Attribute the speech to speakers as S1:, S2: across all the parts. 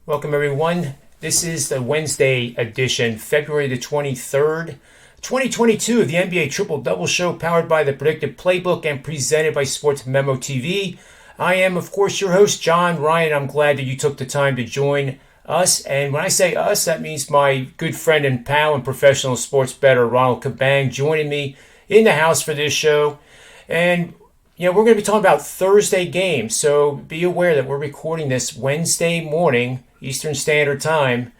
S1: Welcome, everyone. This is the Wednesday edition, February the 23rd, 2022 of the NBA Triple Double Show, powered by the Predictive Playbook and presented by SportsMemo TV. I am, of course, your host, John Ryan. I'm glad that you took the time to join us. And when I say us, that means my good friend and pal and professional sports bettor, Ronald Cabang, joining me in the house for this show. And we're going to be talking about Thursday games, so be aware that we're recording this Wednesday morning, Eastern Standard Time,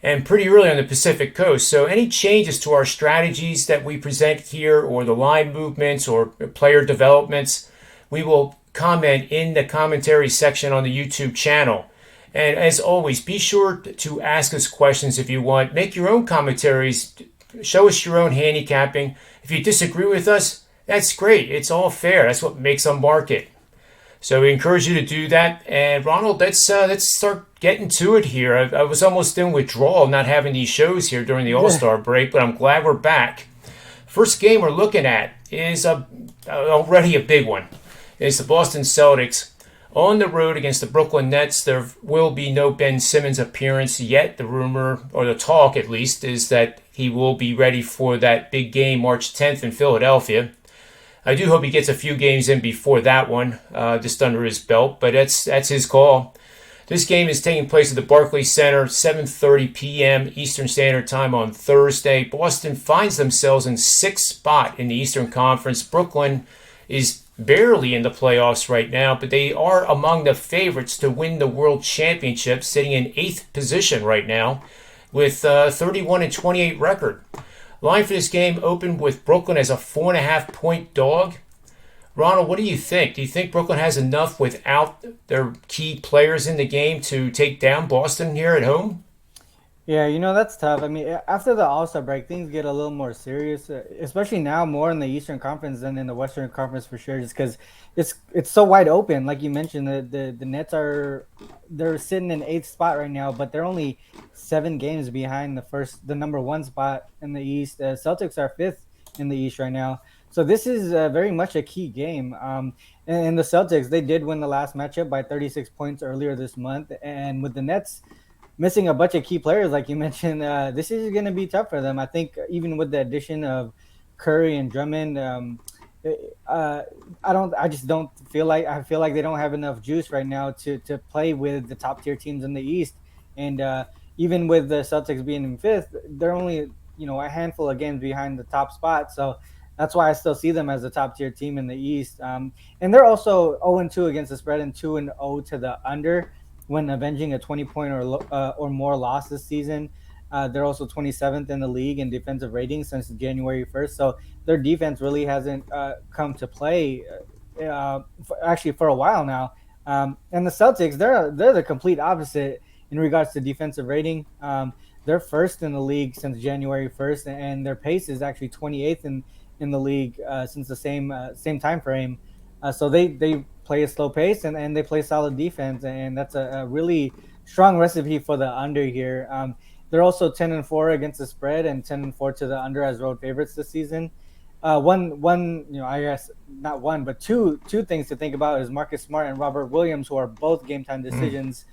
S1: and pretty early on the Pacific Coast. So any changes to our strategies that we present here, or the line movements or player developments, we will comment in the commentary section on the YouTube channel. And as always, be sure to ask us questions if you want. Make your own commentaries. Show us your own handicapping. If you disagree with us, that's great. It's all fair. That's what makes a market. So we encourage you to do that. And Ronald, let's start getting to it here. I was almost in withdrawal not having these shows here during the All-Star break, but I'm glad we're back. First game we're looking at is already a big one. It's the Boston Celtics on the road against the Brooklyn Nets. There will be no Ben Simmons appearance yet. The rumor, or the talk at least, is that he will be ready for that big game March 10th in Philadelphia. I do hope he gets a few games in before that one, just under his belt, but that's his call. This game is taking place at the Barclays Center, 7:30 p.m. Eastern Standard Time on Thursday. Boston finds themselves in sixth spot in the Eastern Conference. Brooklyn is barely in the playoffs right now, but they are among the favorites to win the World Championship, sitting in eighth position right now with 31-28 record. Line for this game opened with Brooklyn as a 4.5-point dog. Ronald, what do you think? Do you think Brooklyn has enough without their key players in the game to take down Boston here at home?
S2: Yeah, that's tough. I mean, after the All-Star break, things get a little more serious, especially now more in the Eastern Conference than in the Western Conference for sure, just because it's so wide open. Like you mentioned, the Nets they're sitting in eighth spot right now, but they're only 7 games behind the number one spot in the East. Celtics are fifth in the East right now. So this is very much a key game. And the Celtics, they did win the last matchup by 36 points earlier this month. And with the Nets missing a bunch of key players, like you mentioned, this is going to be tough for them. I think even with the addition of Curry and Drummond, I just don't feel like they don't have enough juice right now to play with the top tier teams in the East. And even with the Celtics being in fifth, they're only a handful of games behind the top spot. So that's why I still see them as a top tier team in the East. And they're also 0-2 against the spread and 2-0 to the under when avenging a 20-point or more loss this season. They're also 27th in the league in defensive rating since January 1st. So their defense really hasn't come to play for a while now. And the Celtics, they're the complete opposite in regards to defensive rating. They're first in the league since January 1st, and their pace is actually 28th in the league since the same time frame. So they play a slow pace and they play solid defense, and that's a really strong recipe for the under here. They're also 10-4 against the spread and 10-4 to the under as road favorites this season. I guess not one, but two things to think about is Marcus Smart and Robert Williams, who are both game time decisions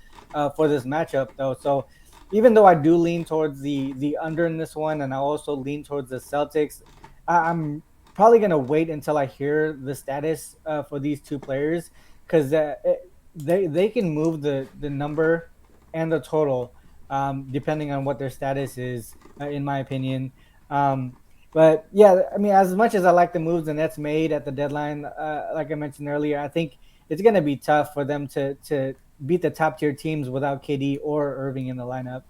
S2: for this matchup, though. So even though I do lean towards the under in this one, and I also lean towards the Celtics, I'm probably going to wait until I hear the status for these two players, because they can move the number and the total depending on what their status is, in my opinion. But yeah, I mean, as much as I like the moves the Nets made at the deadline, like I mentioned earlier, I think it's going to be tough for them to beat the top tier teams without KD or Irving in the lineup.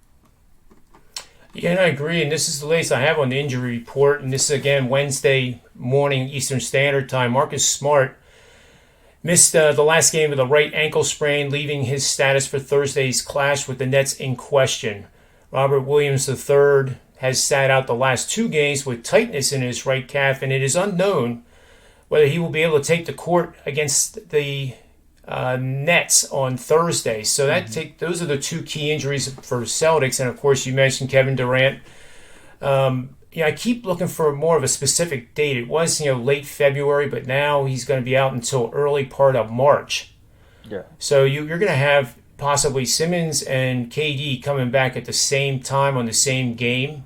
S1: Yeah, and I agree. And this is the latest I have on the injury report. And this is again Wednesday morning Eastern Standard Time. Marcus Smart missed the last game with a right ankle sprain, leaving his status for Thursday's clash with the Nets in question. Robert Williams III has sat out the last 2 games with tightness in his right calf, and it is unknown whether he will be able to take the court against the Nets on Thursday. So those are the 2 key injuries for Celtics. And of course, you mentioned Kevin Durant. I keep looking for more of a specific date. It was late February, but now he's going to be out until early part of March.
S2: Yeah.
S1: So you're going to have possibly Simmons and KD coming back at the same time on the same game,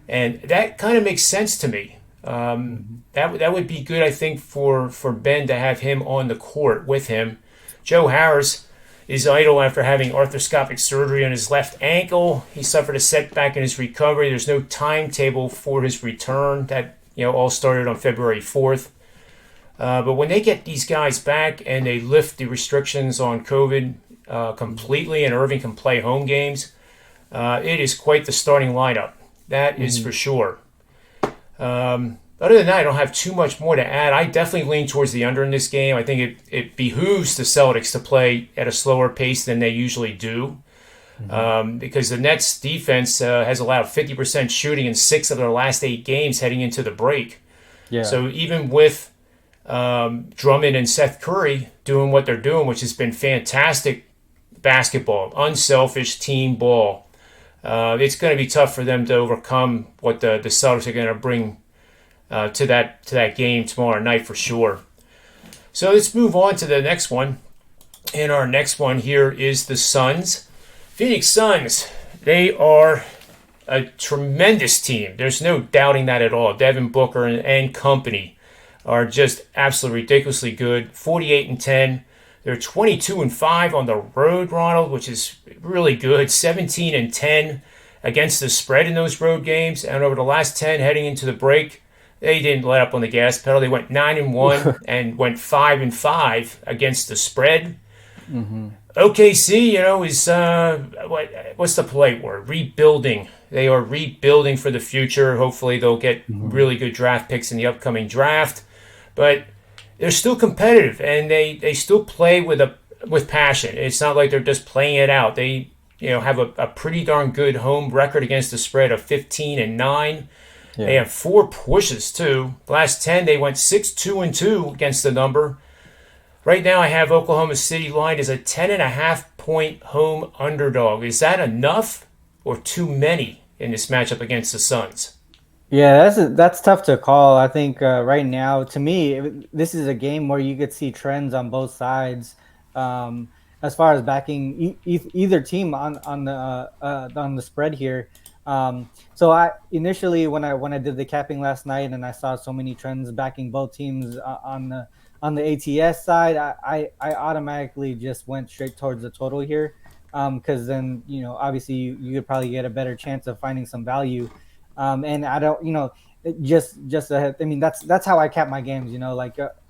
S1: and that kind of makes sense to me. That would be good, I think, for Ben to have him on the court with him. Joe Harris is idle after having arthroscopic surgery on his left ankle. He suffered a setback in his recovery. There's no timetable for his return. That all started on February 4th. But when they get these guys back and they lift the restrictions on COVID completely, and Irving can play home games, it is quite the starting lineup. That is for sure. Other than that, I don't have too much more to add. I definitely lean towards the under in this game. I think it behooves the Celtics to play at a slower pace than they usually do, because the Nets defense has allowed 50% shooting in 6 of their last 8 games heading into the break.
S2: Yeah.
S1: So even with Drummond and Seth Curry doing what they're doing, which has been fantastic basketball, unselfish team ball, it's going to be tough for them to overcome what the Celtics are going to bring to that game tomorrow night for sure. So let's move on to the next one. And our next one here is the Suns. Phoenix Suns, they are a tremendous team. There's no doubting that at all. Devin Booker and company are just absolutely ridiculously good. 48-10. They're 22-5 on the road, Ronald, which is really good. 17-10 against the spread in those road games. And over the last 10 heading into the break, they didn't let up on the gas pedal. They went 9-1 and went 5-5 against the spread. OKC, is what's the polite word? Rebuilding. They are rebuilding for the future. Hopefully, they'll get really good draft picks in the upcoming draft. But they're still competitive, and they still play with passion. It's not like they're just playing it out. They have a pretty darn good home record against the spread of 15-9. Yeah. They have 4 pushes, too. The last 10, they went 6-2-2 against the number. Right now, I have Oklahoma City lined as a 10.5-point home underdog. Is that enough or too many in this matchup against the Suns?
S2: Yeah, that's tough to call. I think right now, to me, this is a game where you could see trends on both sides, as far as backing either team on the spread here. So I initially when I did the capping last night and I saw so many trends backing both teams on the ATS side, I automatically just went straight towards the total here, because then obviously you could probably get a better chance of finding some value, and I don't I mean that's how I cap my games.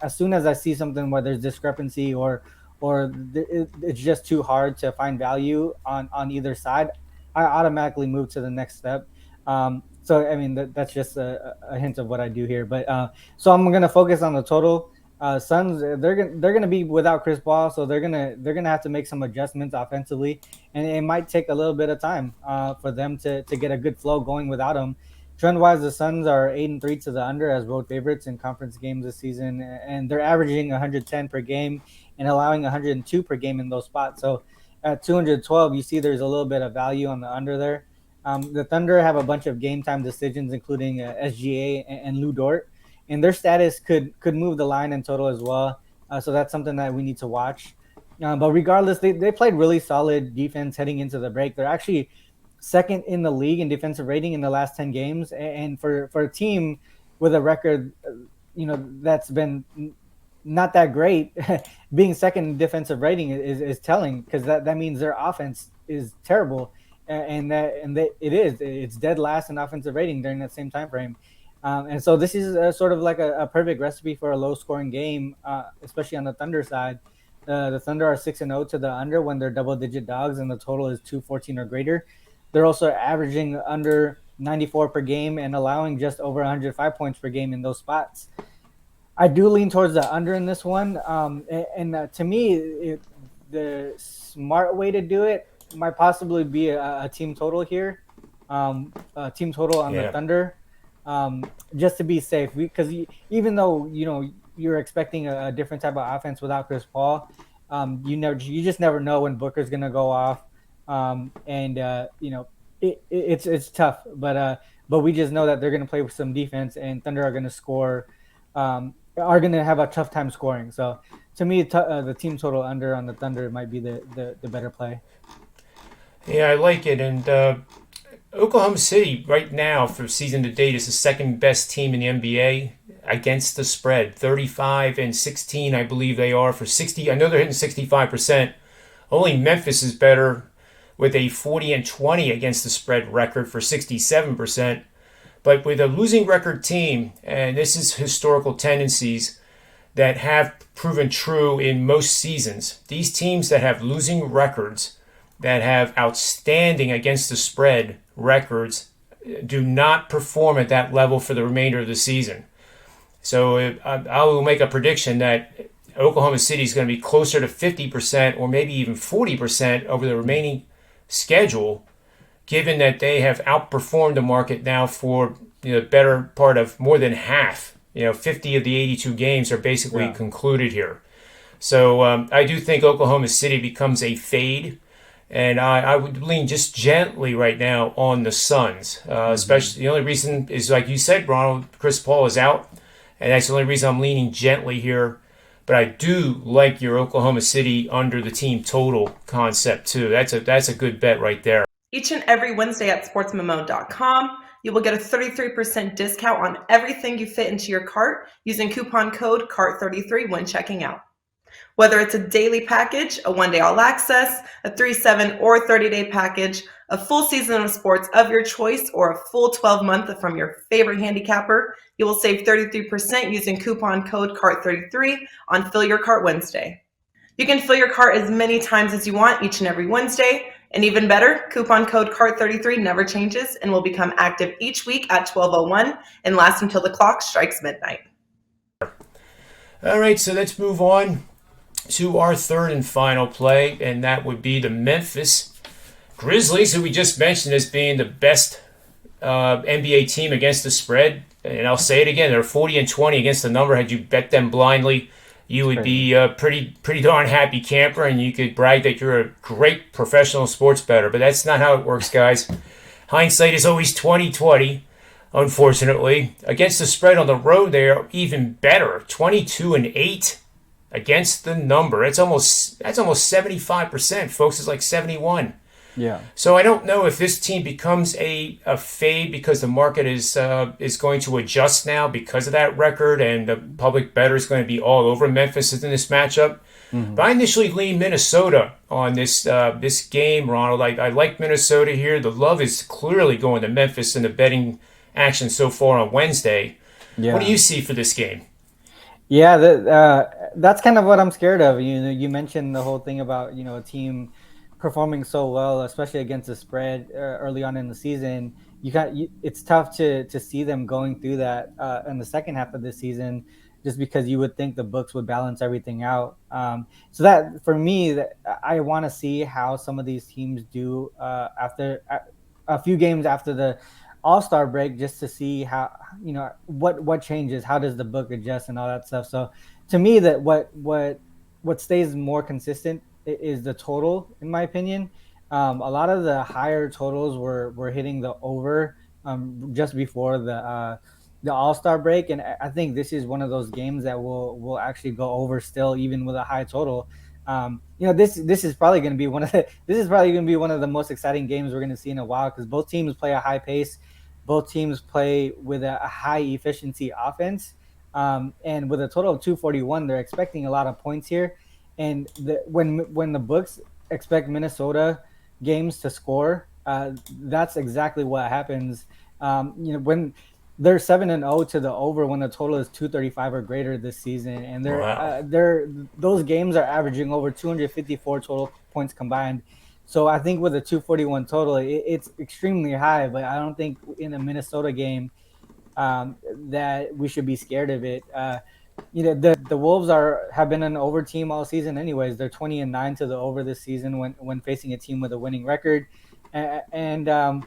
S2: As soon as I see something where there's discrepancy or it's just too hard to find value on either side, I automatically move to the next step. So I mean that's just a hint of what I do here. But so I'm gonna focus on the total. Suns, they're gonna be without Chris Paul, so they're gonna have to make some adjustments offensively, and it might take a little bit of time for them to get a good flow going without him. Trend wise, the Suns are 8-3 to the under as road favorites in conference games this season, and they're averaging 110 per game and allowing 102 per game in those spots. So at 212, you see there's a little bit of value on the under there. The Thunder have a bunch of game time decisions, including SGA and Lou Dort, and their status could move the line in total as well. So that's something that we need to watch. But regardless, they played really solid defense heading into the break. They're actually second in the league in defensive rating in the last 10 games. And for a team with a record, that's been not that great, being second in defensive rating is telling, because that means their offense is terrible. It's dead last in offensive rating during that same time frame. And so this is sort of like a perfect recipe for a low-scoring game, especially on the Thunder side. The Thunder are 6-0 to the under when they're double-digit dogs, and the total is 214 or greater. They're also averaging under 94 per game and allowing just over 105 points per game in those spots. I do lean towards the under in this one, to me, the smart way to do it might possibly be a team total here, a team total on the Thunder. Just to be safe, because even though you're expecting a different type of offense without Chris Paul, you just never know when Booker's gonna go off, it's tough. But we just know that they're gonna play with some defense, and Thunder are gonna score are going to have a tough time scoring. So to me, the team total under on the Thunder might be the better play.
S1: Yeah, I like it. And Oklahoma City right now for season to date is the second best team in the NBA against the spread. 35-16, I believe they are for 60. I know they're hitting 65%. Only Memphis is better with a 40-20 against the spread record for 67%. But with a losing record team, and this is historical tendencies that have proven true in most seasons, these teams that have losing records, that have outstanding against the spread records, do not perform at that level for the remainder of the season. So I will make a prediction that Oklahoma City is going to be closer to 50% or maybe even 40% over the remaining schedule, given that they have outperformed the market now for the better part of more than half. 50 of the 82 games are basically concluded here. So I do think Oklahoma City becomes a fade. And I would lean just gently right now on the Suns. Especially the only reason is, like you said, Ronald, Chris Paul is out. And that's the only reason I'm leaning gently here. But I do like your Oklahoma City under the team total concept, too. That's a good bet right there.
S3: Each and every Wednesday at sportsmemo.com, you will get a 33% discount on everything you fit into your cart using coupon code CART33 when checking out. Whether it's a daily package, a one-day all access, a 3, 7, or 30-day package, a full season of sports of your choice, or a full 12-month from your favorite handicapper, you will save 33% using coupon code CART33 on Fill Your Cart Wednesday. You can fill your cart as many times as you want each and every Wednesday. And even better, coupon code CART33 never changes and will become active each week at 12:01 and last until the clock strikes midnight.
S1: All right, so let's move on to our third and final play, and that would be the Memphis Grizzlies, who we just mentioned as being the best NBA team against the spread. And I'll say it again, they're 40-20 against the number. Had you bet them blindly, you would be a pretty darn happy camper, and you could brag that you're a great professional sports bettor. But that's not how it works, guys. Hindsight is always 20/20. Unfortunately, against the spread on the road, they are even better, 22-8 against the number. That's almost 75%, folks. It's like 71.
S2: Yeah.
S1: So I don't know if this team becomes a fade because the market is going to adjust now because of that record, and the public bettor is going to be all over Memphis in this matchup. Mm-hmm. But I initially leaned Minnesota on this game, Ronald. I like Minnesota here. The love is clearly going to Memphis in the betting action so far on Wednesday. Yeah. What do you see for this game?
S2: Yeah, that's kind of what I'm scared of. You mentioned the whole thing about a team performing so well, especially against the spread early on in the season. It's tough to see them going through that in the second half of the season, just because you would think the books would balance everything out. So that for me, I want to see how some of these teams do after a few games after the All-Star break, just to see how what changes, how does the book adjust and all that stuff. So to me, that what stays more consistent is the total, in my opinion. A lot of the higher totals were hitting the over just before the All-Star break, and I think this is one of those games that will actually go over still, even with a high total. This is probably going to be one of the most exciting games we're going to see in a while, because both teams play a high pace, both teams play with a high efficiency offense, and with a total of 241, they're expecting a lot of points here. And when the books expect Minnesota games to score, that's exactly what happens. When they're 7-0 to the over, when the total is 235 or greater this season, and those games are averaging over 254 total points combined. So I think with a 241 total, it's extremely high. But I don't think in a Minnesota game that we should be scared of it. The Wolves have been an over team all season anyways. They're 20-9 to the over this season when facing a team with a winning record. And on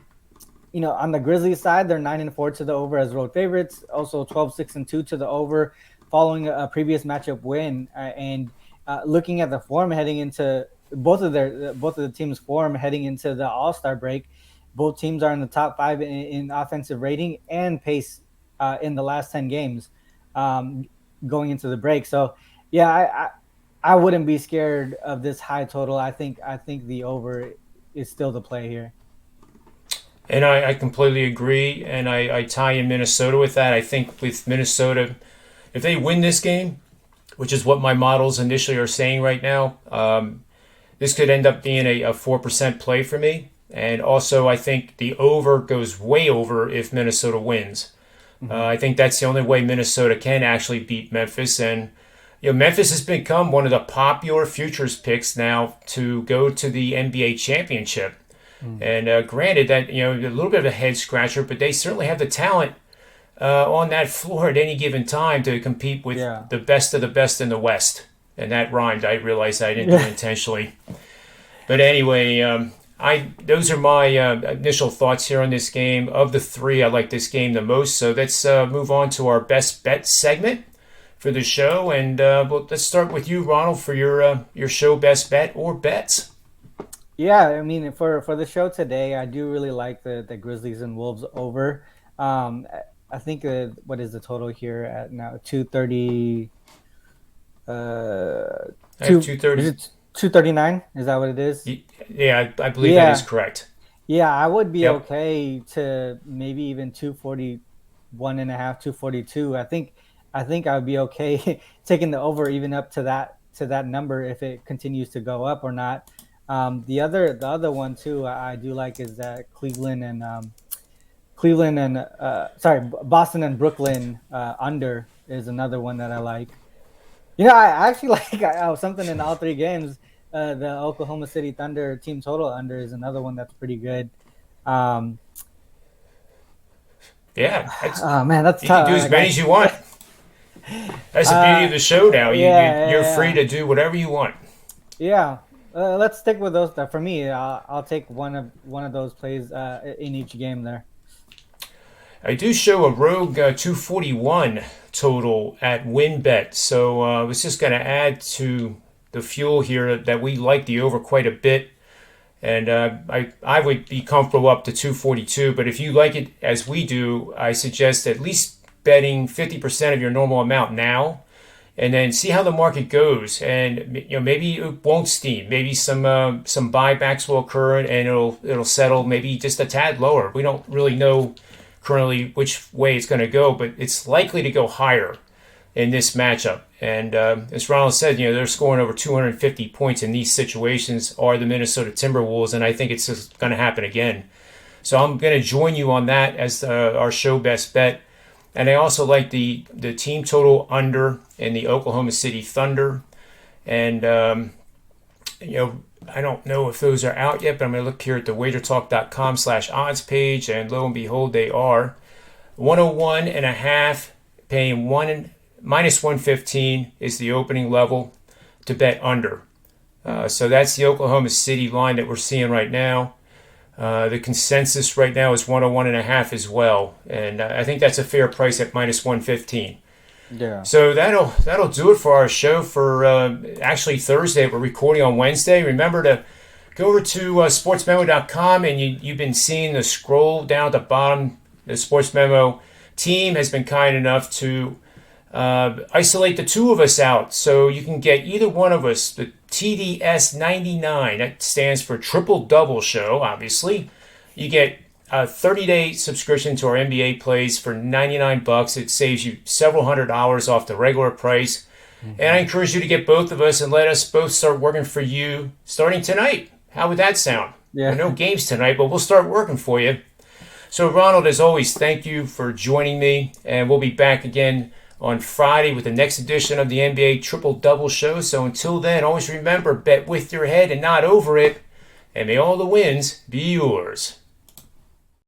S2: the Grizzlies side, they're 9-4 to the over as road favorites. Also 12-6-2 to the over following a previous matchup win. Looking at the form heading into both of the teams' form heading into the All-Star break, both teams are in the top 5 in offensive rating and pace in the last 10 games. going into the break. So yeah, I wouldn't be scared of this high total. I think the over is still the play here.
S1: And I completely agree, and I tie in Minnesota with that. I think with Minnesota, if they win this game, which is what my models initially are saying right now, this could end up being a 4% play for me. And also, I think the over goes way over if Minnesota wins. I think that's the only way Minnesota can actually beat Memphis. And Memphis has become one of the popular futures picks now to go to the NBA championship. And granted that, a little bit of a head scratcher, but they certainly have the talent on that floor at any given time to compete with the best of the best in the West. And that rhymed. I realized I didn't do it intentionally. But anyway, those are my initial thoughts here on this game. Of the three, I like this game the most. So let's move on to our best bet segment for the show. And let's start with you, Ronald, for your show best bet or bets.
S2: Yeah, I mean, for the show today, I do really like the Grizzlies and Wolves over. I think what is the total here at now? 230.
S1: I have 230.
S2: Is it 239? Is that what it is?
S1: Yeah, I believe that is correct.
S2: Yeah, I would be okay to maybe even 241.5, 242. I think I would be okay taking the over even up to that number if it continues to go up or not. The other one too I do like is that Boston and Brooklyn under is another one that I like. I actually like something in all three games. The Oklahoma City Thunder team total under is another one that's pretty good.
S1: Man,
S2: that's
S1: you
S2: tough.
S1: can do as many as you want. That's the beauty of the show now. You're free to do whatever you want.
S2: Yeah. Let's stick with those. For me, I'll take one of those plays in each game there.
S1: I do show a rogue 241 total at WinBet, so I was just going to add to the fuel here that we like the over quite a bit, and I would be comfortable up to 242. But if you like it as we do, I suggest at least betting 50% of your normal amount now. And then see how the market goes, and maybe it won't steam. Maybe some buybacks will occur, and it'll settle maybe just a tad lower. We don't really know currently which way it's going to go, but it's likely to go higher in this matchup. And as Ronald said, they're scoring over 250 points in these situations are the Minnesota Timberwolves, and I think it's just going to happen again. So I'm going to join you on that as our show best bet. And I also like the team total under in the Oklahoma City Thunder. And, I don't know if those are out yet, but I'm going to look here at the wagertalk.com/odds page. And lo and behold, they are 101.5, paying minus 115 is the opening level to bet under. So that's the Oklahoma City line that we're seeing right now. The consensus right now is 101.5 as well, and I think that's a fair price at minus 115.
S2: Yeah.
S1: So that'll do it for our show for actually Thursday. We're recording on Wednesday. Remember to go over to sportsmemo.com, and you've been seeing the scroll down at the bottom. The Sports Memo team has been kind enough to isolate the two of us out, so you can get either one of us the TDS 99. That stands for Triple Double Show, obviously. You get a 30-day subscription to our NBA plays for $99. It saves you several $100s off the regular price. Mm-hmm. And I encourage you to get both of us and let us both start working for you starting tonight. How would that sound?
S2: Yeah.
S1: No games tonight, but we'll start working for you. So, Ronald, as always, thank you for joining me, and we'll be back again on Friday with the next edition of the NBA Triple Double Show. So until then, always remember, bet with your head and not over it, and may all the wins be yours.